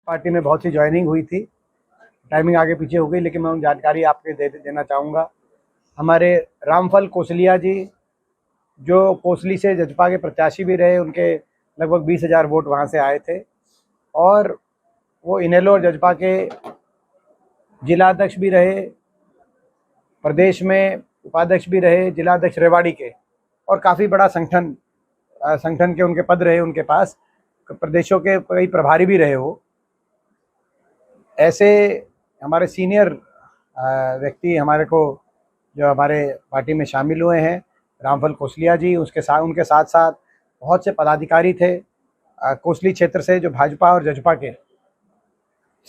Party में बहुत सी joining हुई थी, टाइमिंग आगे पीछे हो गई, लेकिन मैं उन जानकारी आपके देना चाहूँगा। हमारे रामफल कोसलिया जी, जो कोसली से जजपा के प्रत्याशी भी रहे, उनके लगभग 20,000 वोट वहाँ से आए थे, और वो इनेलो और जजपा के जिलाध्यक्ष भी रहे, प्रदेश में उपाध्यक्ष भी रहे, जिलाध्यक्ष रेवाड़ी के, और काफ़ी बड़ा संगठन के उनके पद रहे उनके पास, प्रदेशों के कई प्रभारी भी रहे वो। ऐसे हमारे सीनियर व्यक्ति हमारे को जो हमारे पार्टी में शामिल हुए हैं, रामफल कोसलिया जी, उनके साथ साथ बहुत से पदाधिकारी थे कोसली क्षेत्र से, जो भाजपा और जजपा के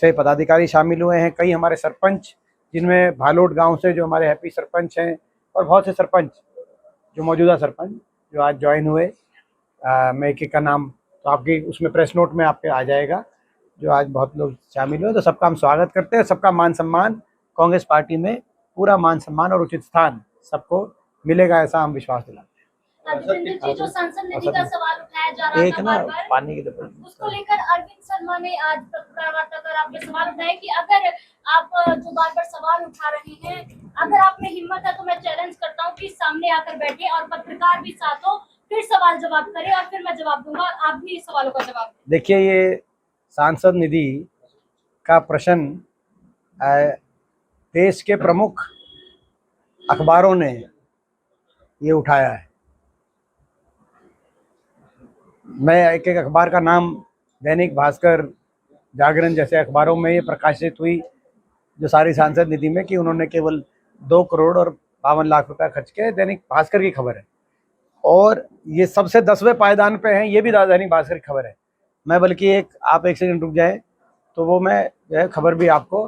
से पदाधिकारी शामिल हुए हैं। कई हमारे सरपंच, जिनमें भालोट गांव से जो हमारे हैप्पी सरपंच हैं, और बहुत से सरपंच जो मौजूदा सरपंच जो आज ज्वाइन हुए। मैं एक का नाम तो आपकी उसमें प्रेस नोट में आपके आ जाएगा, जो आज बहुत लोग शामिल हुए। तो सबका हम स्वागत करते हैं। सबका मान सम्मान, कांग्रेस पार्टी में पूरा मान सम्मान और उचित स्थान सबको मिलेगा, ऐसा हम विश्वास दिलाते हैं। जो सांसद निधि का सवाल उठाया जा रहा था बार-बार, पानी की उसको लेकर अरविंद शर्मा ने आज पत्रकार वार्ता कर आपने सवाल उठाया कि अगर आप जो बार-बार सवाल उठा रहे हैं, अगर आप में हिम्मत है तो मैं चैलेंज करता हूं कि सामने आकर बैठे और पत्रकार भी साथ हो, फिर सवाल जवाब करें और फिर मैं जवाब दूंगा, आप भी इस सवालों का जवाब दें। देखिए, ये सांसद निधि का प्रश्न देश के प्रमुख अखबारों ने ये उठाया है। मैं एक अखबार का नाम, दैनिक भास्कर, जागरण जैसे अखबारों में ये प्रकाशित हुई जो सारी सांसद निधि में, कि उन्होंने केवल 2 करोड़ और 52 लाख रुपया खर्च किए। दैनिक भास्कर की खबर है, और ये सबसे 10वें पायदान पे हैं, ये भी दैनिक भास्कर की खबर है। मैं बल्कि आप एक सेकंड रुक जाए तो वो मैं जो है खबर भी आपको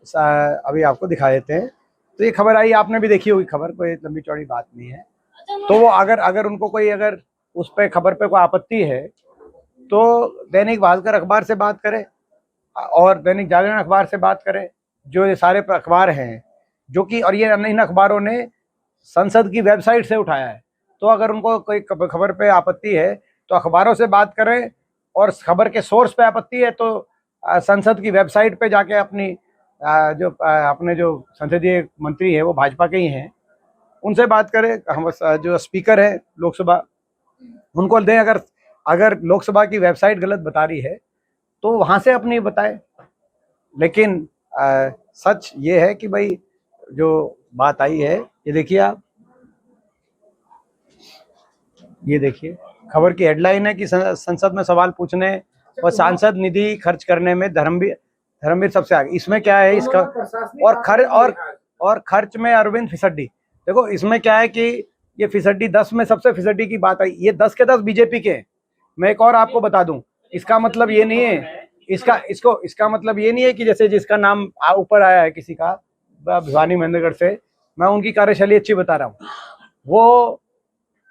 अभी आपको दिखा देते हैं। तो ये खबर आई, आपने भी देखी होगी खबर, कोई लंबी चौड़ी बात नहीं है। तो वो अगर उनको कोई अगर उस पर खबर पे कोई आपत्ति है तो दैनिक भास्कर अखबार से बात करें और दैनिक जागरण अखबार से बात करें, जो ये सारे अखबार हैं जो कि, और ये इन अखबारों ने संसद की वेबसाइट से उठाया है। तो अगर उनको कोई खबर पे आपत्ति है तो अखबारों से बात करें, और खबर के सोर्स पे आपत्ति है तो संसद की वेबसाइट पे जाके अपने जो संसदीय मंत्री है वो भाजपा के ही हैं, उनसे बात करें। हम जो स्पीकर है लोकसभा, उनको दें। अगर लोकसभा की वेबसाइट गलत बता रही है तो वहां से अपनी बताए। लेकिन सच ये है कि भाई जो बात आई है, ये देखिए आप, ये देखिए खबर की हेडलाइन है कि संसद में सवाल पूछने और सांसद निधि खर्च करने में धर्मवीर सबसे आगे। इसमें क्या है इसका, और खर्च में अरविंद फिसड्डी। देखो इसमें क्या है कि ये फिसड्डी 10 में सबसे फिसड्डी की बात आई, ये 10 के 10 बीजेपी के हैं। मैं एक और आपको बता दूं, इसका मतलब ये नहीं है, इसका मतलब ये नहीं है कि जैसे जिसका नाम ऊपर आया है किसी का, भिवानी महेंद्रगढ़ से, मैं उनकी कार्यशैली अच्छी बता रहा हूँ। वो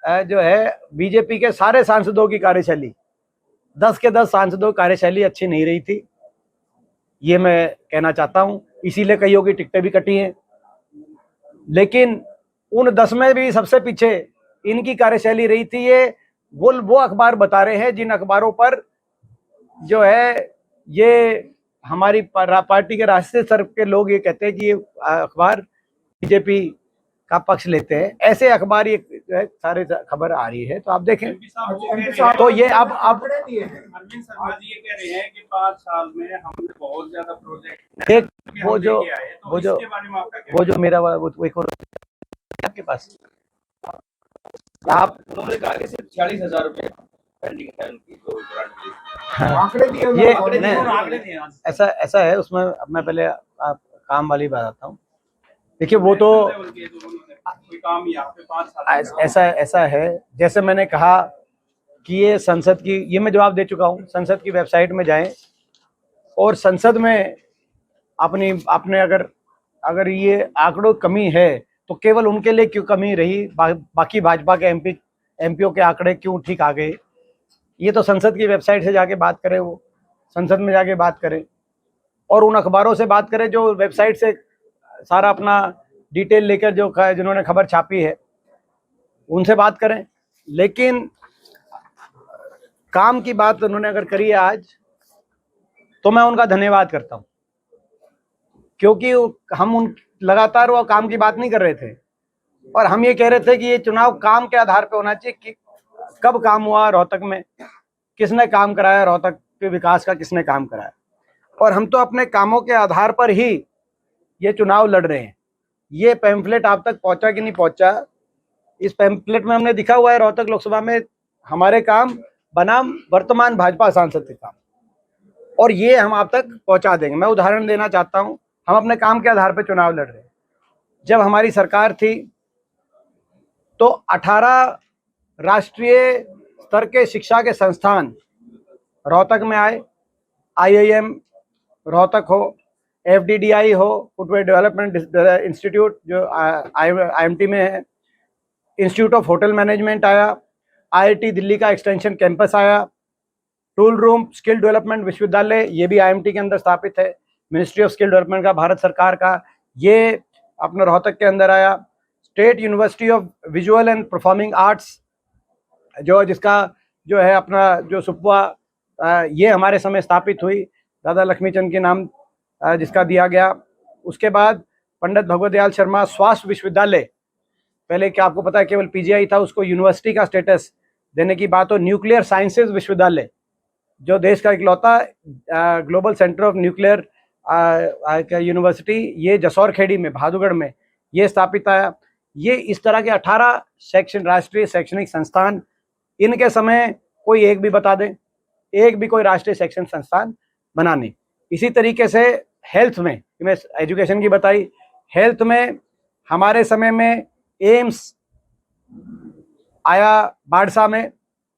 जो है बीजेपी के सारे सांसदों की कार्यशैली, 10 के 10 सांसदों की कार्यशैली अच्छी नहीं रही थी, ये मैं कहना चाहता हूं। इसीलिए कईयों की टिकटें भी कटी हैं। लेकिन उन 10 में भी सबसे पीछे इनकी कार्यशैली रही थी। ये वो अखबार बता रहे हैं जिन अखबारों पर जो है ये हमारी पार्टी के राष्ट्रीय स्तर के लोग ये कहते हैं कि ये अखबार बीजेपी का पक्ष लेते हैं। ऐसे अखबार ये सारे खबर आ रही है, तो आप देखें। तो ये अब अरविंद शर्मा जी ये कह रहे हैं कि 5 साल में हमने बहुत ज्यादा प्रोजेक्ट, एक वो जो मेरा वो एक और आपके पास आप सिर्फ 40,000 रुपए पेंडिंग है उनकी, ये ऐसा है उसमें। अब मैं पहले आप काम वाली बात आता हूँ। देखिए वो तो काम यहाँ पे 5 साल ऐसा है, जैसे मैंने कहा कि ये संसद की, ये मैं जवाब दे चुका हूँ। संसद की वेबसाइट में जाएं और संसद में आपने अगर ये आंकड़ों कमी है तो केवल उनके लिए क्यों कमी रही, बाकी भाजपा के एमपीओ के आंकड़े क्यों ठीक आ गए, ये तो संसद की वेबसाइट से जाके बात करें, वो संसद में जाके बात करें, और उन अखबारों से बात करें जो वेबसाइट से सारा अपना डिटेल लेकर जिन्होंने खबर छापी है, उनसे बात करें। लेकिन काम की बात उन्होंने अगर करी है आज, तो मैं उनका धन्यवाद करता हूँ, क्योंकि हम उन लगातार वो काम की बात नहीं कर रहे थे और हम ये कह रहे थे कि ये चुनाव काम के आधार पे होना चाहिए कि कब काम हुआ रोहतक में, किसने काम कराया, रोहतक के विकास का किसने काम कराया। और हम तो अपने कामों के आधार पर ही ये चुनाव लड़ रहे हैं। ये पैम्फलेट आप तक पहुंचा कि नहीं पहुंचा, इस पैम्फलेट में हमने दिखा हुआ है रोहतक लोकसभा में हमारे काम बनाम वर्तमान भाजपा सांसद के काम, और ये हम आप तक पहुंचा देंगे। मैं उदाहरण देना चाहता हूं, हम अपने काम के आधार पर चुनाव लड़ रहे हैं। जब हमारी सरकार थी तो 18 राष्ट्रीय स्तर के शिक्षा के संस्थान रोहतक में आए। IIM रोहतक हो, FDDI हो, फुटवेयर डेवलपमेंट इंस्टीट्यूट जो IMT में है, इंस्टीट्यूट ऑफ होटल मैनेजमेंट आया, IIT दिल्ली का एक्सटेंशन कैंपस आया, टूल रूम स्किल डेवलपमेंट विश्वविद्यालय ये भी IMT के अंदर स्थापित है, मिनिस्ट्री ऑफ स्किल डेवलपमेंट का भारत सरकार का, ये अपने रोहतक के अंदर आया। State university of visual and performing arts जो जिसका जो है अपना जो सुपवा ये हमारे समय स्थापित हुई, दादा लक्ष्मीचंद के नाम जिसका दिया गया। उसके बाद पंडित भगवत दयाल शर्मा स्वास्थ्य विश्वविद्यालय, पहले क्या आपको पता है केवल PGI था, उसको यूनिवर्सिटी का स्टेटस देने की बात हो। न्यूक्लियर साइंसेज विश्वविद्यालय जो देश का इकलौता global centre of nuclear university, ये जसौर खेड़ी में बहादुरगढ़ में ये स्थापित आया। ये इस तरह के 18 राष्ट्रीय शैक्षणिक संस्थान, इनके समय कोई एक भी बता दें, एक भी कोई राष्ट्रीय शैक्षणिक संस्थान बना नहीं। इसी तरीके से हेल्थ में, मैं एजुकेशन की बताई, हेल्थ में हमारे समय में एम्स आया बाड़सा में,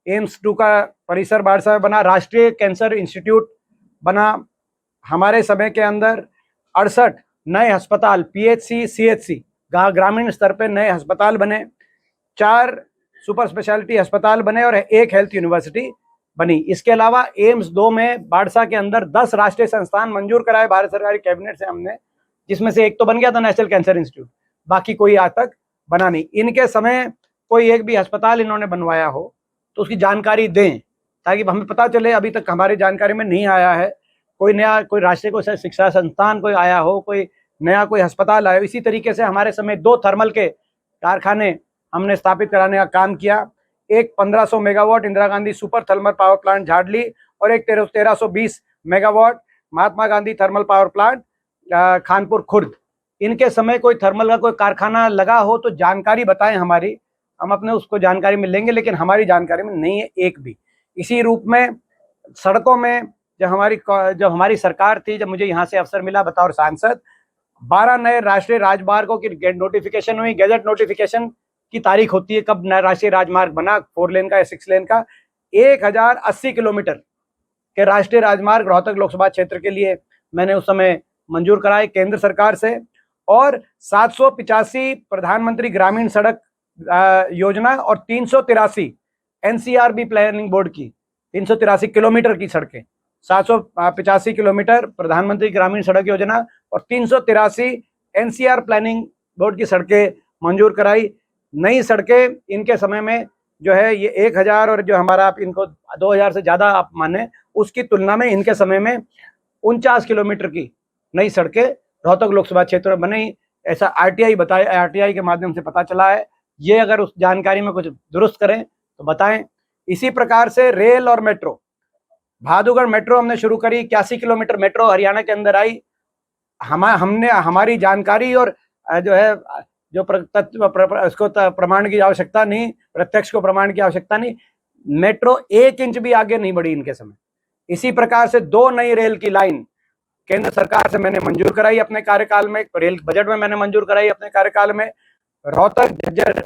एम्स 2 का परिसर बाड़सा में बना, राष्ट्रीय कैंसर इंस्टीट्यूट बना। हमारे समय के अंदर 68 नए अस्पताल PHC CHC ग्रामीण स्तर पे नए अस्पताल बने, 4 सुपर स्पेशलिटी अस्पताल बने और 1 हेल्थ यूनिवर्सिटी बनी। इसके अलावा एम्स 2 में बाड़सा के अंदर 10 राष्ट्रीय संस्थान मंजूर कराए भारत सरकार की कैबिनेट से हमने, जिसमें से एक तो बन गया था नेशनल कैंसर इंस्टीट्यूट, बाकी कोई आज तक बना नहीं। इनके समय कोई एक भी अस्पताल इन्होंने बनवाया हो तो उसकी जानकारी दें, ताकि हमें पता चले। अभी तक हमारी जानकारी में नहीं आया है कोई नया, कोई राष्ट्रीय कोई शिक्षा संस्थान कोई आया हो, कोई नया कोई अस्पताल आया हो। इसी तरीके से हमारे समय 2 थर्मल के कारखाने हमने स्थापित कराने का काम किया। एक 1500 megawatt Indira Gandhi super thermal power plant Jharli और एक 1320 megawatt Mahatma Gandhi thermal power plant Khanpur Khurd. इनके समय कोई थर्मल का कोई कारखाना लगा हो तो जानकारी बताएं हमारी, हम अपने उसको जानकारी में लेंगे, लेकिन हमारी जानकारी में नहीं है एक भी। इसी रूप में सड़कों में जब हमारी सरकार थी, जब मुझे यहाँ से अवसर मिला बतौर सांसद, 12 नए राष्ट्रीय राजमार्गों की नोटिफिकेशन हुई। गैजेट नोटिफिकेशन की तारीख होती है कब नया राष्ट्रीय राजमार्ग बना, 4 लेन का या 6 लेन का। 1080 किलोमीटर के राष्ट्रीय राजमार्ग रोहतक लोकसभा क्षेत्र के लिए मैंने उस समय मंजूर कराए केंद्र सरकार से, और 785 प्रधानमंत्री ग्रामीण सड़क योजना और 383 NCRB प्लानिंग बोर्ड की 383 किलोमीटर की सड़कें, 785 किलोमीटर प्रधानमंत्री ग्रामीण सड़क योजना और 383 NCR प्लानिंग बोर्ड की सड़कें मंजूर कराई। नई सड़कें इनके समय में जो है ये 1000 और जो हमारा आप इनको 2000 से ज़्यादा आप माने, उसकी तुलना में इनके समय में 49 किलोमीटर की नई सड़कें रोहतक लोकसभा क्षेत्र में बनी। ऐसा RTI के माध्यम से पता चला है। ये अगर उस जानकारी में कुछ दुरुस्त करें तो बताएं। इसी प्रकार से रेल और मेट्रो, बहादुरगढ़ मेट्रो हमने शुरू करी, 81 किलोमीटर मेट्रो हरियाणा के अंदर आई। हमने हमारी जानकारी और जो है जो उसको प्रमाण की आवश्यकता नहीं, प्रत्यक्ष को प्रमाण की आवश्यकता नहीं, मेट्रो 1 इंच भी आगे नहीं बढ़ी इनके समय। इसी प्रकार से 2 नई रेल की लाइन केंद्र सरकार से मैंने मंजूर कराई अपने कार्यकाल में, रेल बजट में मैंने मंजूर कराई अपने कार्यकाल में। रोहतक झज्जर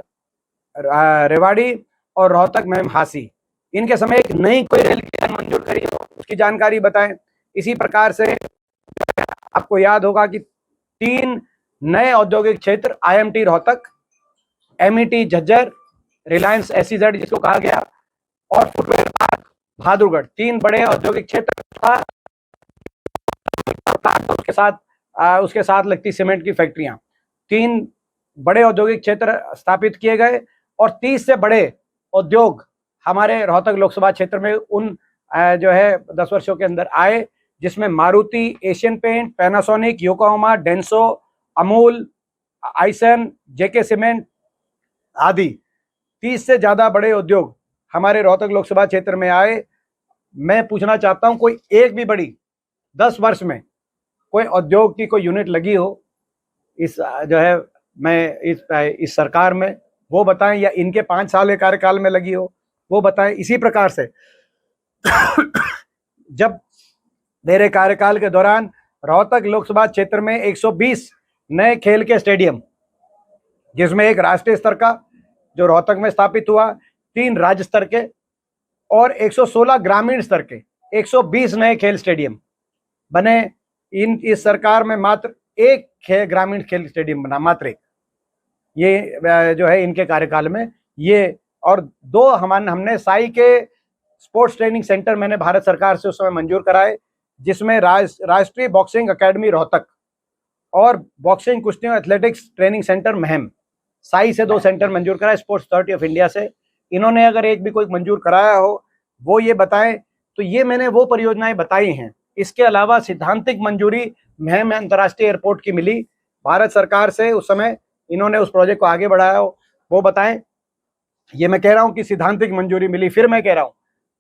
रेवाड़ी और रोहतक में हांसी, इनके समय एक नई कोई रेल की लाइन मंजूर करी हो उसकी जानकारी बताएं। इसी प्रकार से आपको याद होगा कि 3 नए औद्योगिक क्षेत्र IMT Rohtak, MET Jhajjar, Reliance SEZ जिसको कहा गया, और फुटवेयर पार्क बहादुरगढ़, 3 बड़े औद्योगिक क्षेत्र था। उसके साथ लगती सीमेंट की फैक्ट्रियां, 3 बड़े औद्योगिक क्षेत्र स्थापित किए गए और 30 से बड़े उद्योग हमारे रोहतक लोकसभा क्षेत्र में उन जो है 10 वर्षों के अंदर आए। जिसमें Maruti, Asian paint, Panasonic, Yokohama, Denso, Amul, Aisin, JK cement आदि 30 से ज़्यादा बड़े उद्योग हमारे रोहतक लोकसभा क्षेत्र में आए। मैं पूछना चाहता हूं, कोई एक भी बड़ी 10 वर्ष में कोई उद्योग की कोई यूनिट लगी हो इस जो है मैं इस सरकार में, वो बताएं, या इनके 5 साल के कार्यकाल में लगी हो वो बताएं। इसी प्रकार से जब मेरे कार्यकाल के दौरान रोहतक लोकसभा क्षेत्र में 120 नए खेल के स्टेडियम, जिसमें एक राष्ट्रीय स्तर का जो रोहतक में स्थापित हुआ, 3 राज्य स्तर के और 116 ग्रामीण स्तर के 120 नए खेल स्टेडियम बने। इस सरकार में मात्र एक ग्रामीण खेल स्टेडियम बना, मात्र एक। ये जो है इनके कार्यकाल में ये, और 2 हमने साई के स्पोर्ट्स ट्रेनिंग सेंटर मैंने भारत सरकार से उस समय मंजूर कराए, जिसमें राष्ट्रीय बॉक्सिंग अकेडमी रोहतक और बॉक्सिंग, कुश्ती और athletics training centre Meham, SAI से 2 सेंटर मंजूर कराए, स्पोर्ट्स अथॉरिटी ऑफ इंडिया से। इन्होंने अगर एक भी कोई मंजूर कराया हो वो ये बताएं। तो ये मैंने वो परियोजनाएं बताई हैं। इसके अलावा सिद्धांतिक मंजूरी महम अंतर्राष्ट्रीय एयरपोर्ट की मिली भारत सरकार से, उस समय इन्होंने उस प्रोजेक्ट को आगे बढ़ाया हो वो बताएं। ये मैं कह रहा हूं कि सिद्धांतिक मंजूरी मिली। फिर मैं कह रहा हूं,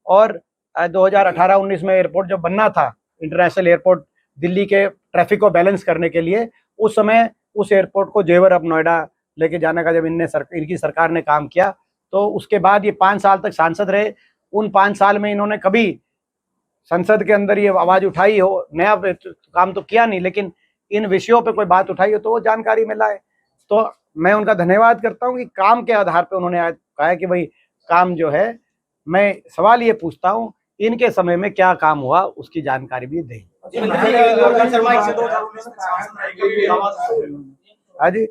और 2018-19 में एयरपोर्ट जब बनना था, इंटरनेशनल एयरपोर्ट दिल्ली के ट्रैफिक को बैलेंस करने के लिए, उस समय उस एयरपोर्ट को जेवर अब नोएडा लेके जाने का जब इनकी सरकार ने काम किया, तो उसके बाद ये 5 साल तक सांसद रहे। उन 5 साल में इन्होंने कभी संसद के अंदर ये आवाज़ उठाई हो, नया काम तो किया नहीं, लेकिन इन विषयों पे कोई बात उठाई हो तो वो जानकारी में लाए। तो मैं उनका धन्यवाद करता हूँ कि काम के आधार पे उन्होंने आज कहा कि भाई काम जो है, मैं सवाल ये पूछता हूँ इनके समय में क्या काम हुआ उसकी जानकारी भी दें। हाँ जी,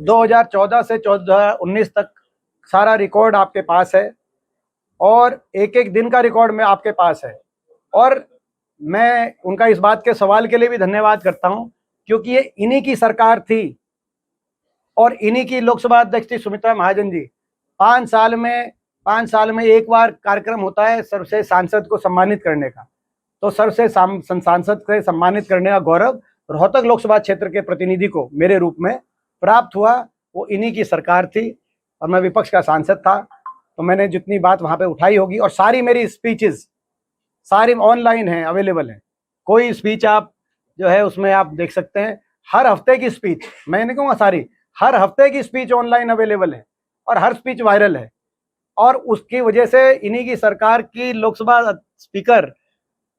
2014 से 2019 तक सारा रिकॉर्ड आपके पास है, और एक एक दिन का रिकॉर्ड में आपके पास है। और मैं उनका इस बात के सवाल के लिए भी धन्यवाद करता हूं, क्योंकि ये इन्हीं की सरकार थी और इन्हीं की लोकसभा अध्यक्ष थी सुमित्रा महाजन जी। 5 साल में एक बार कार्यक्रम होता है सर्वश्रेष्ठ सांसद को सम्मानित करने का, तो सर्वश्रेष्ठ सांसद से सम्मानित करने का गौरव रोहतक लोकसभा क्षेत्र के प्रतिनिधि को मेरे रूप में प्राप्त हुआ। वो इन्हीं की सरकार थी और मैं विपक्ष का सांसद था, तो मैंने जितनी बात वहाँ पे उठाई होगी, और सारी मेरी स्पीचेस सारी ऑनलाइन हैं, अवेलेबल हैं। कोई स्पीच आप जो है उसमें आप देख सकते हैं। हर हफ्ते की स्पीच, मैं नहीं कहूँगा सारी, हर हफ्ते की स्पीच ऑनलाइन अवेलेबल है और हर स्पीच वायरल है। और उसकी वजह से इन्हीं की सरकार की लोकसभा स्पीकर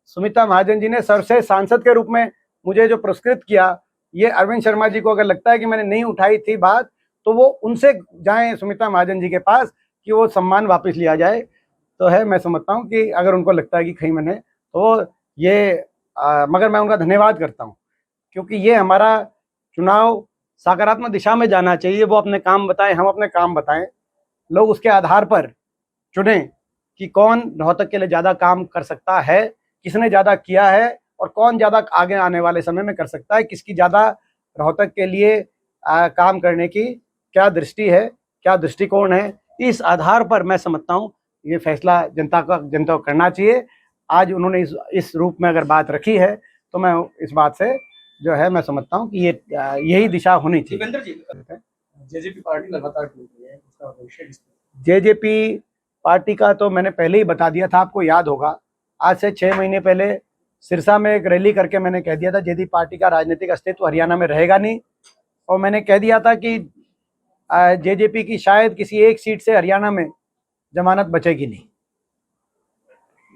सुमित्रा महाजन जी ने सर्वश्रेष्ठ सांसद के रूप में मुझे जो पुरस्कृत किया, ये अरविंद शर्मा जी को अगर लगता है कि मैंने नहीं उठाई थी बात, तो वो उनसे जाएं सुमित्रा महाजन जी के पास कि वो सम्मान वापस लिया जाए। तो है, मैं समझता हूँ कि अगर उनको लगता है कि कहीं मैंने, तो ये मगर मैं उनका धन्यवाद करता हूँ, क्योंकि ये हमारा चुनाव सकारात्मक दिशा में जाना चाहिए। वो अपने काम बताएं, हम अपने काम बताएं, लोग उसके आधार पर चुनें कि कौन रोहतक के लिए ज़्यादा काम कर सकता है, किसने ज़्यादा किया है, और कौन ज़्यादा आगे आने वाले समय में कर सकता है, किसकी ज़्यादा रोहतक के लिए काम करने की क्या दृष्टि है, क्या दृष्टिकोण है। इस आधार पर मैं समझता हूँ ये फैसला जनता को करना चाहिए। आज उन्होंने इस रूप में अगर बात रखी है, तो मैं इस बात से जो है मैं समझता हूँ कि ये यही दिशा होनी चाहिए। जेजेपी पार्टी लगातार टूट रही है, उसका भविष्य जेजेपी पार्टी का तो मैंने पहले ही बता दिया था, आपको याद होगा। आज से 6 महीने पहले सिरसा में एक रैली करके मैंने कह दिया था जेजेपी पार्टी का राजनीतिक अस्तित्व हरियाणा में रहेगा नहीं, और मैंने कह दिया था कि जेजेपी की शायद किसी एक सीट से हरियाणा में जमानत बचेगी नहीं,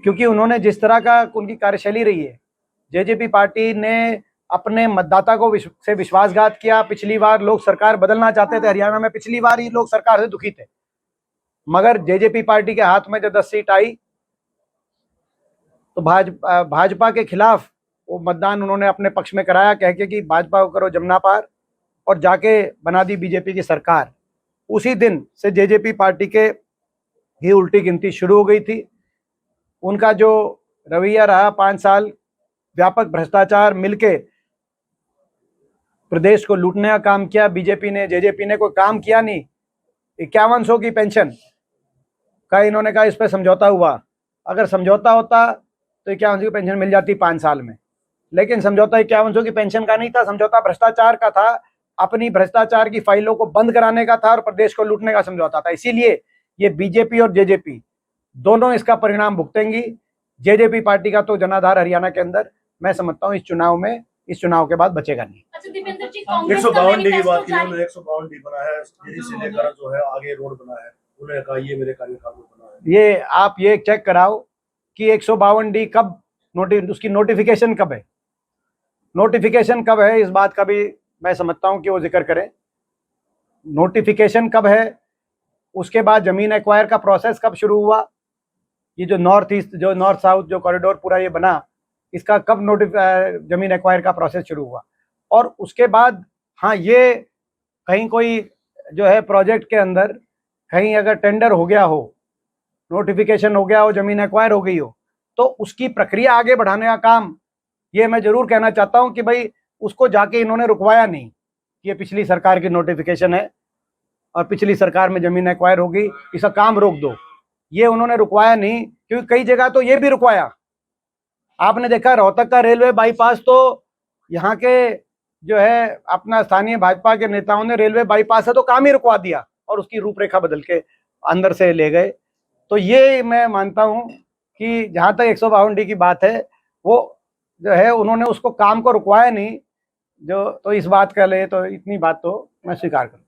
क्योंकि उन्होंने जिस तरह का उनकी कार्यशैली रही है, जेजेपी पार्टी ने अपने मतदाता को से विश्वासघात किया। पिछली बार लोग सरकार बदलना चाहते थे हरियाणा में, पिछली बार ही लोग सरकार से दुखी थे, मगर जेजेपी पार्टी के हाथ में जब 10 सीट आई तो भाजपा के खिलाफ वो मतदान उन्होंने अपने पक्ष में कराया, कह के कि भाजपा को करो जमुना पार, और जाके बना दी बीजेपी की सरकार। उसी दिन से जेजेपी पार्टी के ही उल्टी गिनती शुरू हो गई थी। उनका जो रवैया रहा 5 साल, व्यापक भ्रष्टाचार मिलके प्रदेश को लूटने का काम किया बीजेपी ने, जेजेपी ने कोई काम किया नहीं। 5100 की पेंशन का इन्होंने कहा इस पर समझौता हुआ, अगर समझौता होता तो 51 की पेंशन मिल जाती 5 साल में। लेकिन समझौता 51 की पेंशन का नहीं था, समझौता भ्रष्टाचार का था, अपनी भ्रष्टाचार की फाइलों को बंद कराने का था और प्रदेश को लूटने का समझौता था। इसीलिए ये बीजेपी और जेजेपी दोनों इसका परिणाम भुगतेंगी। जेजेपी पार्टी का तो जनाधार हरियाणा के अंदर मैं समझता हूँ इस चुनाव के बाद बचेगा नहीं। अच्छा दीपेंद्र जी, 152 डी की बात की, जारी- उन्होंने 152 डी बना है, दिल्ली से लेकर जो है आगे रोड बना है, उन्होंने कहा ये मेरे कार्यकाल में बना है। ये आप ये चेक कराओ कि 152 डी कब उसकी नोटिफिकेशन कब है, नोटिफिकेशन कब है, इस बात का भी मैं समझता हूं कि वो जिक्र करें। नोटिफिकेशन कब है, उसके बाद जमीन एक्वायर का प्रोसेस कब शुरू हुआ, ये जो नॉर्थ ईस्ट जो नॉर्थ साउथ जो कॉरिडोर पूरा ये बना, इसका कब जमीन एक्वायर का प्रोसेस शुरू हुआ, और उसके बाद हाँ ये कहीं कोई जो है प्रोजेक्ट के अंदर कहीं अगर टेंडर हो गया हो, नोटिफिकेशन हो गया हो, जमीन एक्वायर हो गई हो, तो उसकी प्रक्रिया आगे बढ़ाने का काम, ये मैं जरूर कहना चाहता हूं कि भाई उसको जाके इन्होंने रुकवाया नहीं। ये पिछली सरकार की नोटिफिकेशन है और पिछली सरकार में जमीन एक्वायर होगी, इसका काम रोक दो, ये उन्होंने रुकवाया नहीं। क्योंकि कई जगह तो ये भी रुकवाया, आपने देखा रोहतक का रेलवे बाईपास, तो यहाँ के जो है अपना स्थानीय भाजपा के नेताओं ने रेलवे बाईपास है तो काम ही रुकवा दिया और उसकी रूपरेखा बदल के अंदर से ले गए। तो ये मैं मानता हूँ कि जहाँ तक 152 डी की बात है, वो जो है उन्होंने उसको काम को रुकवाया नहीं, जो तो इस बात का ले तो इतनी बात तो मैं स्वीकार करता हूँ।